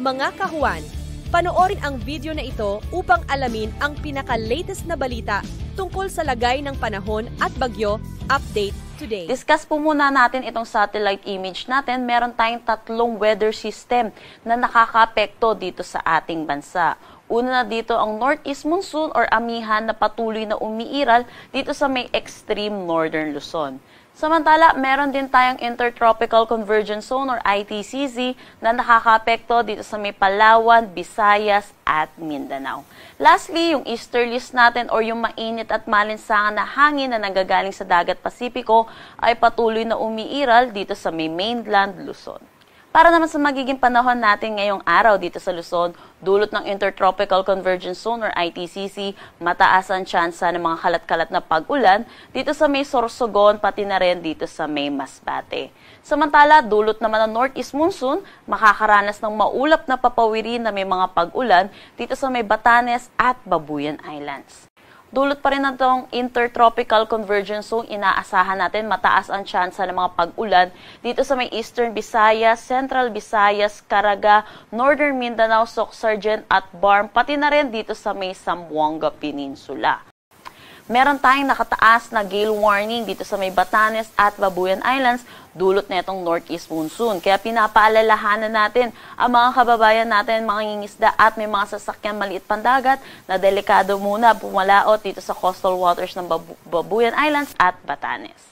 Mga kahuwan, panoorin ang video na ito upang alamin ang pinaka-latest na balita tungkol sa lagay ng panahon at bagyo. Update today. Discuss po muna natin itong satellite image natin. Meron tayong tatlong weather system na nakakaapekto dito sa ating bansa. Una na dito ang northeast monsoon or amihan na patuloy na umiiral dito sa may extreme northern Luzon. Samantala, meron din tayong Intertropical Convergence Zone or ITCZ na nakakaapekto dito sa may Palawan, Visayas at Mindanao. Lastly, yung easterlies natin or yung mainit at malinsangan na hangin na nanggagaling sa dagat Pasipiko ay patuloy na umiiral dito sa may mainland Luzon. Para naman sa magiging panahon natin ngayong araw dito sa Luzon, dulot ng Intertropical Convergence Zone or ITCZ, mataas ang tsansa ng mga kalat-kalat na pag-ulan dito sa may Sorsogon pati na rin dito sa may Masbate. Samantala, dulot naman ng Northeast Monsoon, makakaranas ng maulap na papawirin na may mga pag-ulan dito sa may Batanes at Babuyan Islands. Dulot pa rin ng itong Intertropical Convergence Zone, inaasahan natin mataas ang tsansa ng mga pag-ulan dito sa may Eastern Visayas, Central Visayas, Caraga, Northern Mindanao, Sorsogon at Barm, pati na rin dito sa may Zamboanga Peninsula. Meron tayong nakataas na gale warning dito sa may Batanes at Babuyan Islands, dulot na itong Northeast Monsoon. Kaya pinapaalalahanan natin ang mga kababayan natin, mga ngingisda at may mga sasakyan maliit pandagat na delikado muna pumalaot dito sa coastal waters ng Babuyan Islands at Batanes.